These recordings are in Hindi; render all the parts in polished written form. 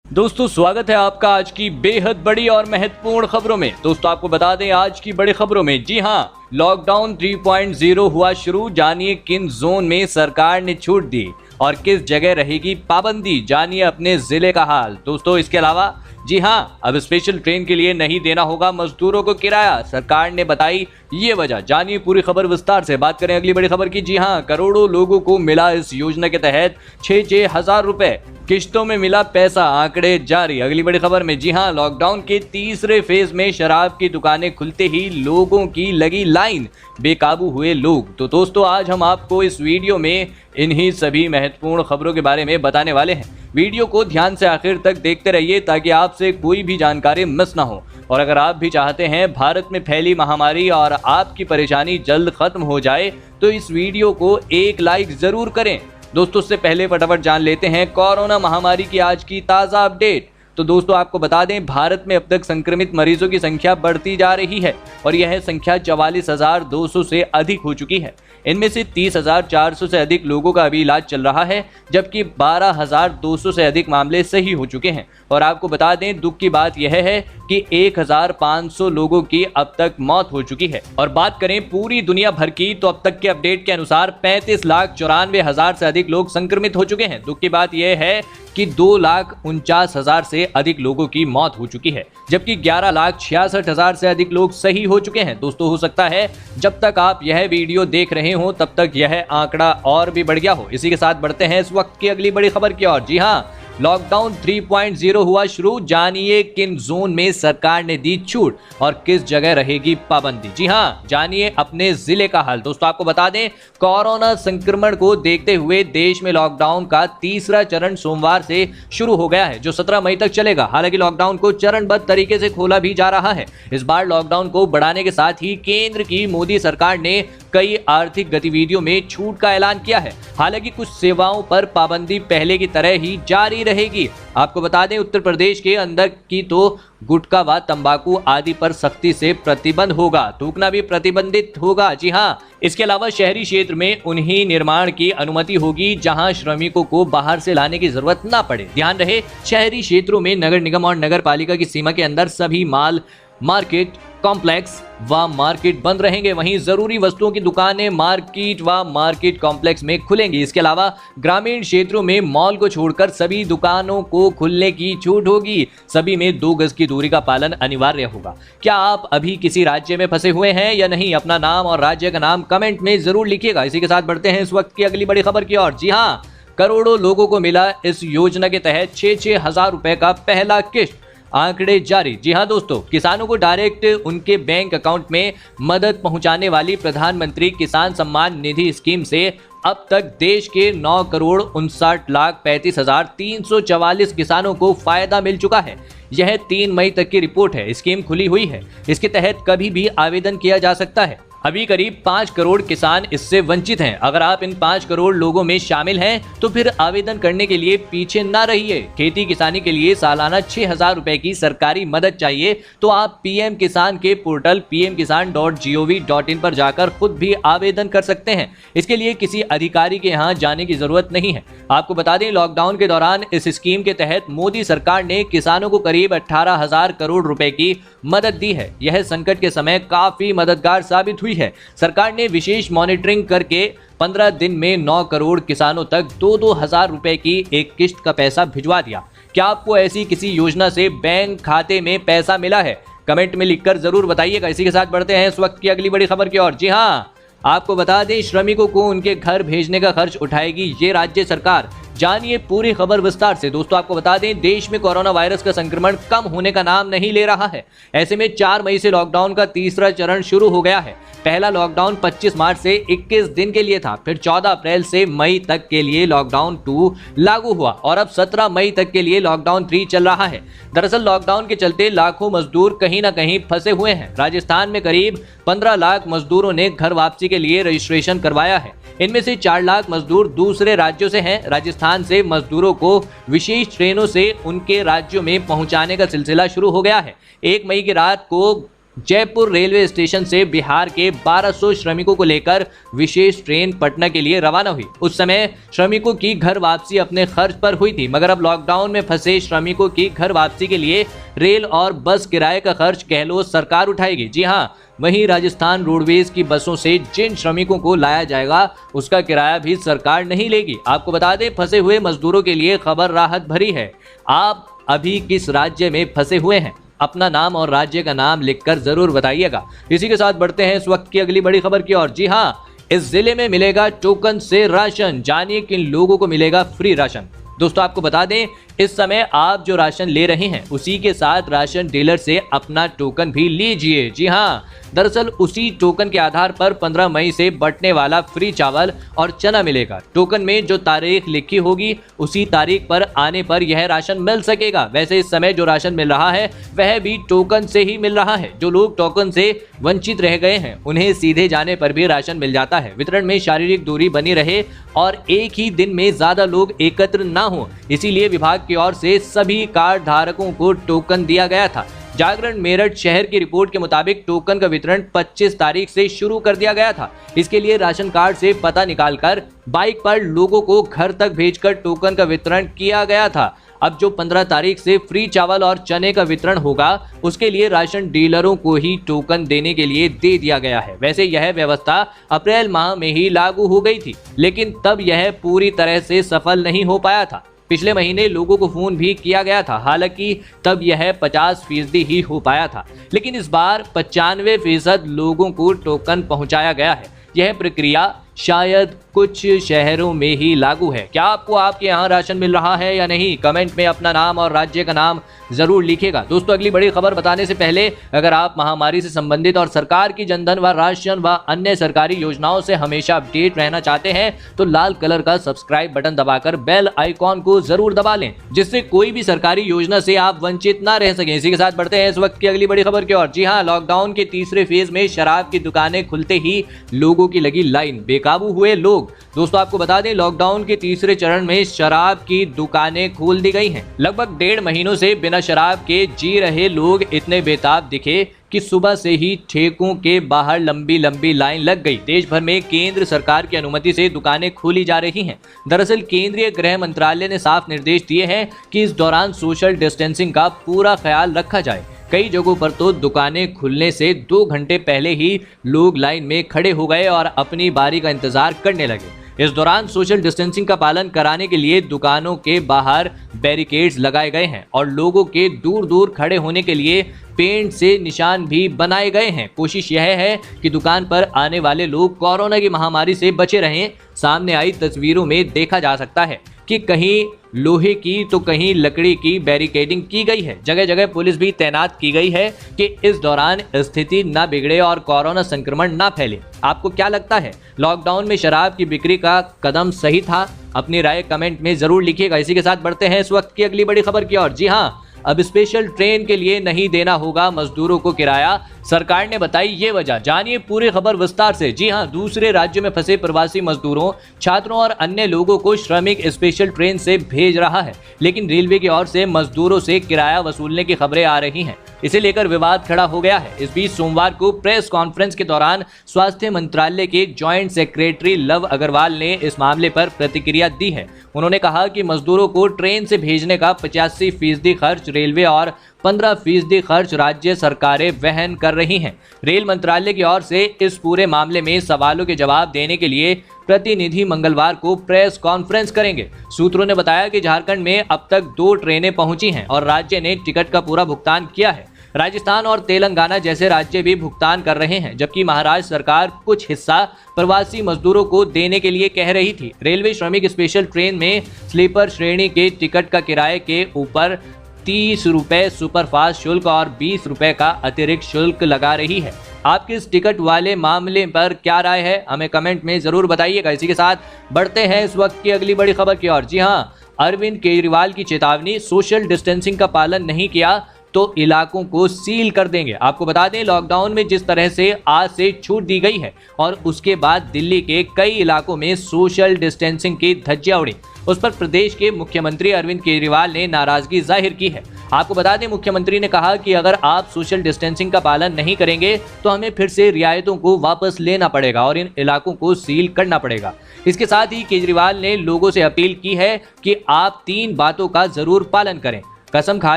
दोस्तों स्वागत है आपका आज की बेहद बड़ी और महत्वपूर्ण खबरों में। दोस्तों आपको बता दें आज की बड़ी खबरों में, जी हां, लॉकडाउन 3.0 हुआ शुरू। जानिए किन जोन में सरकार ने छूट दी और किस जगह रहेगी पाबंदी। जानिए अपने जिले का हाल। दोस्तों इसके अलावा जी हां, अब स्पेशल ट्रेन के लिए नहीं देना होगा मजदूरों को किराया, सरकार ने बताई ये वजह। जानिए पूरी खबर विस्तार से। बात करें अगली बड़ी खबर की, जी हां, करोड़ों लोगों को मिला इस योजना के तहत 6-6 हजार रुपए, किश्तों में मिला पैसा, आंकड़े जारी। अगली बड़ी खबर में, जी हां, लॉकडाउन के तीसरे फेज में शराब की दुकानें खुलते ही लोगों की लगी लाइन, बेकाबू हुए लोग। तो दोस्तों आज हम आपको इस वीडियो में इन्हीं सभी महत्वपूर्ण खबरों के बारे में बताने वाले हैं। वीडियो को ध्यान से आखिर तक देखते रहिए ताकि आपसे कोई भी जानकारी मिस ना हो। और अगर आप भी चाहते हैं भारत में फैली महामारी और आपकी परेशानी जल्द खत्म हो जाए तो इस वीडियो को एक लाइक जरूर करें। दोस्तों उससे पहले फटाफट जान लेते हैं कोरोना महामारी की आज की ताज़ा अपडेट। तो दोस्तों आपको बता दें भारत में अब तक संक्रमित मरीजों की संख्या बढ़ती जा रही है और यह संख्या 44,200 से अधिक हो चुकी है। इनमें से 30,400 से अधिक लोगों का अभी इलाज चल रहा है, जबकि 12,200 से अधिक मामले सही हो चुके हैं। और आपको बता दें दुख की बात यह है कि 1,500 लोगों की अब तक मौत हो चुकी है। और बात करें पूरी दुनिया भर की तो अब तक के अपडेट के अनुसार 35,94,000 से अधिक लोग संक्रमित हो चुके हैं। दुख की बात यह है कि 2,49,000 से अधिक लोगों की मौत हो चुकी है, जबकि 11,66,000 से अधिक लोग सही हो चुके हैं। दोस्तों हो सकता है जब तक आप यह वीडियो देख रहे हो तब तक यह आंकड़ा और भी बढ़ गया हो। इसी के साथ बढ़ते हैं इस वक्त की अगली बड़ी खबर की ओर। जी हां, लॉकडाउन 3.0 हुआ शुरू। जानिए किन जोन में सरकार ने दी छूट और किस जगह रहेगी पाबंदी। जी हां, जानिए अपने जिले का हाल। दोस्तों आपको बता दें कोरोना संक्रमण को देखते हुए देश में लॉकडाउन का तीसरा चरण सोमवार से शुरू हो गया है, जो 17 मई तक चलेगा। हालांकि लॉकडाउन को चरणबद्ध तरीके से खोला भी जा रहा है। इस बार लॉकडाउन को बढ़ाने के साथ ही केंद्र की मोदी सरकार ने कई आर्थिक गतिविधियों में छूट का ऐलान किया है। हालांकि कुछ सेवाओं पर पाबंदी पहले की तरह ही जारी रहेगी। आपको बता दें उत्तर प्रदेश के अंदर की तो गुटखा व तंबाकू आदि पर सख्ती से प्रतिबंध होगा, थूकना भी प्रतिबंधित होगा। जी हां, इसके अलावा शहरी क्षेत्र में उन्हीं निर्माण की अनुमति होगी जहां श्रमिकों को बाहर से लाने की जरूरत ना पड़े। ध्यान रहे शहरी क्षेत्रों में नगर निगम और नगर पालिका की सीमा के अंदर सभी माल मार्केट कॉम्प्लेक्स व मार्केट बंद रहेंगे। वहीं जरूरी वस्तुओं की दुकानें मार्केट व मार्केट कॉम्प्लेक्स में खुलेंगी। इसके अलावा ग्रामीण क्षेत्रों में मॉल को छोड़कर सभी दुकानों को खुलने की छूट होगी। सभी में 2 गज की दूरी का पालन अनिवार्य होगा। क्या आप अभी किसी राज्य में फंसे हुए हैं या नहीं? अपना नाम और राज्य का नाम कमेंट में जरूर लिखिएगा। इसी के साथ बढ़ते हैं इस वक्त की अगली बड़ी खबर की ओर। जी हाँ, करोड़ों लोगों को मिला इस योजना के तहत 6-6 हजार रुपए का पहला किश्त, आंकड़े जारी। जी हां दोस्तों, किसानों को डायरेक्ट उनके बैंक अकाउंट में मदद पहुंचाने वाली प्रधानमंत्री किसान सम्मान निधि स्कीम से अब तक देश के 9,59,35,344 किसानों को फायदा मिल चुका है। यह 3 मई तक की रिपोर्ट है। स्कीम खुली हुई है। इसके तहत कभी भी आवेदन किया जा सकता है। अभी करीब 5 करोड़ किसान इससे वंचित हैं। अगर आप इन 5 करोड़ लोगों में शामिल हैं तो फिर आवेदन करने के लिए पीछे ना रहिए। खेती किसानी के लिए सालाना 6,000 रुपए की सरकारी मदद चाहिए तो आप पीएम किसान के पोर्टल pmkisan.gov.in पर जाकर खुद भी आवेदन कर सकते हैं। इसके लिए किसी अधिकारी के यहाँ जाने की जरूरत नहीं है। आपको बता दें लॉकडाउन के दौरान इस स्कीम के तहत मोदी सरकार ने किसानों को करीब 18,000 करोड़ रुपए की मदद दी है। यह संकट के समय काफी मददगार साबित हुई है। सरकार ने विशेष मॉनिटरिंग करके 15 दिन में 9 करोड़ किसानों तक 2-2 हजार रुपए की एक किश्त का पैसा भिजवा दिया। क्या आपको ऐसी किसी योजना से बैंक खाते में पैसा मिला है? कमेंट में लिखकर जरूर बताइएगा। इसी के साथ बढ़ते हैं इस वक्त की अगली बड़ी खबर की ओर। जी हाँ, आपको बता दें श्रमिकों को उनके घर भेजने का खर्च उठाएगी ये राज्य सरकार। जानिए पूरी खबर विस्तार से। दोस्तों आपको बता दें देश में कोरोना वायरस का संक्रमण कम होने का नाम नहीं ले रहा है। ऐसे में 4 मई से लॉकडाउन का तीसरा चरण शुरू हो गया है। पहला लॉकडाउन 25 मार्च से 21 दिन के लिए था, फिर 14 अप्रैल से मई तक के लिए लॉकडाउन 2 लागू हुआ और अब 17 मई तक के लिए लॉकडाउन 3 चल रहा है। दरअसल लॉकडाउन के चलते लाखों मजदूर कहीं ना कहीं फंसे हुए हैं। राजस्थान में करीब 15 लाख मजदूरों ने घर वापसी के लिए रजिस्ट्रेशन करवाया है। इनमें से 4 लाख मजदूर दूसरे राज्यों से हैं। राजस्थान से मजदूरों को विशेष ट्रेनों से उनके राज्यों में पहुंचाने का सिलसिला शुरू हो गया है। 1 मई की रात को जयपुर रेलवे स्टेशन से बिहार के 1200 श्रमिकों को लेकर विशेष ट्रेन पटना के लिए रवाना हुई। उस समय श्रमिकों की घर वापसी अपने खर्च पर हुई थी, मगर अब लॉकडाउन में फंसे श्रमिकों की घर वापसी के लिए रेल और बस किराए का खर्च गहलोत सरकार उठाएगी। जी हां, वहीं राजस्थान रोडवेज की बसों से जिन श्रमिकों को लाया जाएगा उसका किराया भी सरकार नहीं लेगी। आपको बता दें, फंसे हुए मजदूरों के लिए खबर राहत भरी है। आप अभी किस राज्य में फंसे हुए हैं? अपना नाम और राज्य का नाम लिखकर जरूर बताइएगा। इसी के साथ बढ़ते हैं इस वक्त की अगली बड़ी खबर की ओर। जी हां, इस जिले में मिलेगा टोकन से राशन, जानिए किन लोगों को मिलेगा फ्री राशन। दोस्तों आपको बता दें, इस समय आप जो राशन ले रहे हैं उसी के साथ राशन डीलर से अपना टोकन भी लीजिए। जी हां, दरअसल उसी टोकन के आधार पर 15 मई से बंटने वाला फ्री चावल और चना मिलेगा। टोकन में जो तारीख लिखी होगी उसी तारीख पर आने पर यह राशन मिल सकेगा। वैसे इस समय जो राशन मिल रहा है वह भी टोकन से ही मिल रहा है। जो लोग टोकन से वंचित रह गए हैं उन्हें सीधे जाने पर भी राशन मिल जाता है। वितरण में शारीरिक दूरी बनी रहे और एक ही दिन में ज्यादा लोग एकत्र ना हो, इसीलिए विभाग की ओर से सभी कार्ड धारकों को टोकन दिया गया था। जागरण मेरठ शहर की रिपोर्ट के मुताबिक टोकन का वितरण 25 तारीख से शुरू कर दिया गया था। इसके लिए राशन कार्ड से पता निकालकर बाइक पर लोगों को घर तक भेजकर टोकन का वितरण किया गया था। अब जो 15 तारीख से फ्री चावल और चने का वितरण होगा उसके लिए राशन डीलरों को ही टोकन देने के लिए दे दिया गया है। वैसे यह व्यवस्था अप्रैल माह में ही लागू हो गई थी, लेकिन तब यह पूरी तरह से सफल नहीं हो पाया था। पिछले महीने लोगों को फोन भी किया गया था, हालांकि तब यह 50% ही हो पाया था, लेकिन इस बार 95% लोगों को टोकन पहुंचाया गया है। यह प्रक्रिया शायद कुछ शहरों में ही लागू है। क्या आपको आपके यहाँ राशन मिल रहा है या नहीं? कमेंट में अपना नाम और राज्य का नाम जरूर लिखिएगा। दोस्तों अगली बड़ी खबर बताने से पहले अगर आप महामारी से संबंधित और सरकार की जनधन व राशन व अन्य सरकारी योजनाओं से हमेशा अपडेट रहना चाहते हैं तो लाल कलर का सब्सक्राइब बटन दबाकर बेल आइकॉन को जरूर दबा लें, जिससे कोई भी सरकारी योजना से आप वंचित ना रह सकें। इसी के साथ बढ़ते हैं इस वक्त की अगली बड़ी खबर की ओर। जी हाँ, लॉकडाउन के तीसरे फेज में शराब की दुकानें खुलते ही लोगों की लगी लाइन, बेकाबू हुए लोग। दोस्तों आपको बता दें, लॉकडाउन के तीसरे चरण में शराब की दुकानें खोल दी गई हैं। लगभग 1.5 महीनों से बिना शराब के जी रहे लोग इतने बेताब दिखे कि सुबह से ही ठेकों के बाहर लंबी लंबी लाइन लग गई। देश भर में केंद्र सरकार की अनुमति से दुकानें खोली जा रही हैं। दरअसल केंद्रीय गृह मंत्रालय ने साफ निर्देश दिए हैं कि इस दौरान सोशल डिस्टेंसिंग का पूरा ख्याल रखा जाए। कई जगहों पर तो दुकानें खुलने से 2 घंटे पहले ही लोग लाइन में खड़े हो गए और अपनी बारी का इंतजार करने लगे। इस दौरान सोशल डिस्टेंसिंग का पालन कराने के लिए दुकानों के बाहर बैरिकेड्स लगाए गए हैं और लोगों के दूर दूर खड़े होने के लिए पेंट से निशान भी बनाए गए हैं। कोशिश यह है कि दुकान पर आने वाले लोग कोरोना की महामारी से बचे रहें। सामने आई तस्वीरों में देखा जा सकता है कि कहीं लोहे की तो कहीं लकड़ी की बैरिकेडिंग की गई है। जगह जगह पुलिस भी तैनात की गई है कि इस दौरान स्थिति न बिगड़े और कोरोना संक्रमण न फैले। आपको क्या लगता है, लॉकडाउन में शराब की बिक्री का कदम सही था? अपनी राय कमेंट में जरूर लिखिएगा। इसी के साथ बढ़ते हैं इस वक्त की अगली बड़ी खबर की ओर। जी हाँ, अब स्पेशल ट्रेन के लिए नहीं देना होगा मजदूरों को किराया, सरकार ने बताई ये वजह। जानिए पूरी खबर विस्तार से। जी हां, दूसरे राज्यों में फंसे प्रवासी मजदूरों, छात्रों और अन्य लोगों को श्रमिक स्पेशल ट्रेन से भेज रहा है, लेकिन रेलवे की ओर से मजदूरों से किराया वसूलने की खबरें आ रही हैं। इसे लेकर विवाद खड़ा हो गया है। इस बीच सोमवार को प्रेस कॉन्फ्रेंस के दौरान स्वास्थ्य मंत्रालय के जॉइंट सेक्रेटरी लव अग्रवाल ने इस मामले पर प्रतिक्रिया दी है। उन्होंने कहा कि मजदूरों को ट्रेन से भेजने का 85% खर्च रेलवे और 15% खर्च राज्य सरकारें वहन कर रही हैं। रेल मंत्रालय की ओर से इस पूरे मामले में सवालों के जवाब देने के लिए प्रतिनिधि मंगलवार को प्रेस कॉन्फ्रेंस करेंगे। सूत्रों ने बताया कि झारखंड में अब तक 2 ट्रेनें पहुंची हैं और राज्य ने टिकट का पूरा भुगतान किया है। राजस्थान और तेलंगाना जैसे राज्य भी भुगतान कर रहे हैं, जबकि महाराष्ट्र सरकार कुछ हिस्सा प्रवासी मजदूरों को देने के लिए कह रही थी। रेलवे श्रमिक स्पेशल ट्रेन में स्लीपर श्रेणी के टिकट का किराए के ऊपर 30 रुपए सुपरफास्ट शुल्क और 20 रुपए का अतिरिक्त शुल्क लगा रही है। आपकी इस टिकट वाले मामले पर क्या राय है, हमें कमेंट में जरूर बताइएगा। इसी के साथ बढ़ते हैं इस वक्त की अगली बड़ी खबर की ओर। जी हां, अरविंद केजरीवाल की चेतावनी, सोशल डिस्टेंसिंग का पालन नहीं किया तो इलाकों को सील कर देंगे। आपको बता दें, लॉकडाउन में जिस तरह से आज से छूट दी गई है और उसके बाद दिल्ली के कई इलाकों में सोशल डिस्टेंसिंग की धज्जियां उड़ी, उस पर प्रदेश के मुख्यमंत्री अरविंद केजरीवाल ने नाराजगी जाहिर की है। आपको बता दें, मुख्यमंत्री ने कहा कि अगर आप सोशल डिस्टेंसिंग का पालन नहीं करेंगे तो हमें फिर से रियायतों को वापस लेना पड़ेगा और इन इलाकों को सील करना पड़ेगा। इसके साथ ही केजरीवाल ने लोगों से अपील की है कि आप 3 बातों का जरूर पालन करें। कसम खा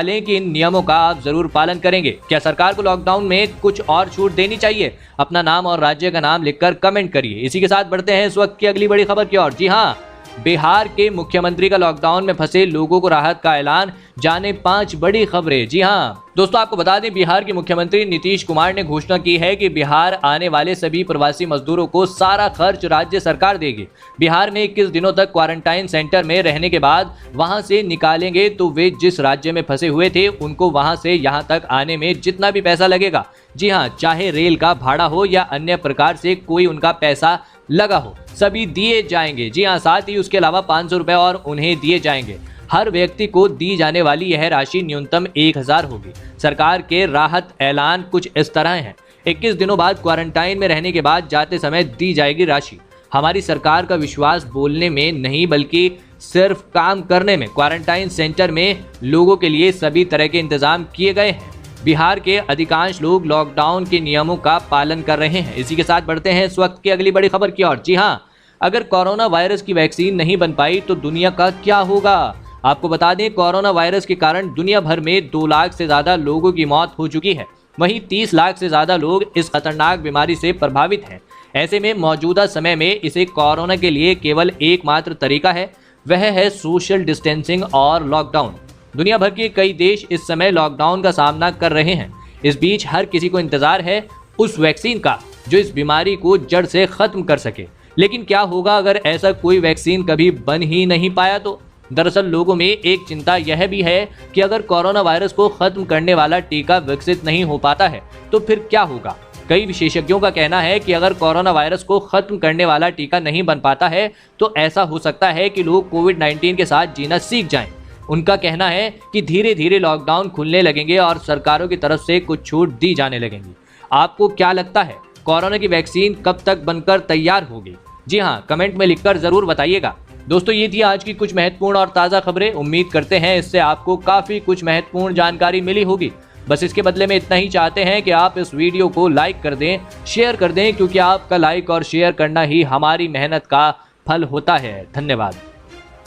लें कि इन नियमों का आप जरूर पालन करेंगे। क्या सरकार को लॉकडाउन में कुछ और छूट देनी चाहिए? अपना नाम और राज्य का नाम लिखकर कमेंट करिए। इसी के साथ बढ़ते हैं इस वक्त की अगली बड़ी खबर की ओर। जी हाँ, बिहार के मुख्यमंत्री का लॉकडाउन में फंसे लोगों को राहत का ऐलान, जाने 5 बड़ी खबरें। जी हाँ दोस्तों, आपको बता दें, बिहार के मुख्यमंत्री नीतीश कुमार ने घोषणा की है कि बिहार आने वाले सभी प्रवासी मजदूरों को सारा खर्च राज्य सरकार देगी। बिहार में 21 दिनों तक क्वारंटाइन सेंटर में रहने के बाद वहां से निकालेंगे तो वे जिस राज्य में फंसे हुए थे उनको वहां से यहां तक आने में जितना भी पैसा लगेगा, जी हाँ, चाहे रेल का भाड़ा हो या अन्य प्रकार से कोई उनका पैसा लगा हो, सभी दिए जाएंगे। जी हाँ, साथ ही उसके अलावा 500 रुपए और उन्हें दिए जाएंगे। हर व्यक्ति को दी जाने वाली यह राशि न्यूनतम 1000 होगी। सरकार के राहत ऐलान कुछ इस तरह हैं। 21 दिनों बाद क्वारंटाइन में रहने के बाद जाते समय दी जाएगी राशि। हमारी सरकार का विश्वास बोलने में नहीं बल्कि सिर्फ काम करने में। क्वारंटाइन सेंटर में लोगों के लिए सभी तरह के इंतजाम किए गए हैं। बिहार के अधिकांश लोग लॉकडाउन के नियमों का पालन कर रहे हैं। इसी के साथ बढ़ते हैं इस वक्त की अगली बड़ी खबर की ओर। जी हाँ, अगर कोरोना वायरस की वैक्सीन नहीं बन पाई तो दुनिया का क्या होगा? आपको बता दें, कोरोना वायरस के कारण दुनिया भर में 2 लाख से ज्यादा लोगों की मौत हो चुकी है। वहीं 30 लाख से ज्यादा लोग इस खतरनाक बीमारी से प्रभावित हैं। ऐसे में मौजूदा समय में इसे कोरोना के लिए केवल एकमात्र तरीका है, वह है सोशल डिस्टेंसिंग और लॉकडाउन। दुनिया भर के कई देश इस समय लॉकडाउन का सामना कर रहे हैं। इस बीच हर किसी को इंतजार है उस वैक्सीन का जो इस बीमारी को जड़ से खत्म कर सके। लेकिन क्या होगा अगर ऐसा कोई वैक्सीन कभी बन ही नहीं पाया तो? दरअसल लोगों में एक चिंता यह भी है कि अगर कोरोना वायरस को खत्म करने वाला टीका विकसित नहीं हो पाता है तो फिर क्या होगा? कई विशेषज्ञों का कहना है कि अगर कोरोना वायरस को खत्म करने वाला टीका नहीं बन पाता है तो ऐसा हो सकता है कि लोग कोविड-19 के साथ जीना सीख जाएं। उनका कहना है कि धीरे धीरे लॉकडाउन खुलने लगेंगे और सरकारों की तरफ से कुछ छूट दी जाने लगेंगी। आपको क्या लगता है, कोरोना की वैक्सीन कब तक बनकर तैयार होगी? जी हाँ, कमेंट में लिखकर जरूर बताइएगा। दोस्तों, ये थी आज की कुछ महत्वपूर्ण और ताज़ा खबरें। उम्मीद करते हैं इससे आपको काफ़ी कुछ महत्वपूर्ण जानकारी मिली होगी। बस इसके बदले में इतना ही चाहते हैं कि आप इस वीडियो को लाइक कर दें, शेयर कर दें, क्योंकि आपका लाइक और शेयर करना ही हमारी मेहनत का फल होता है। धन्यवाद।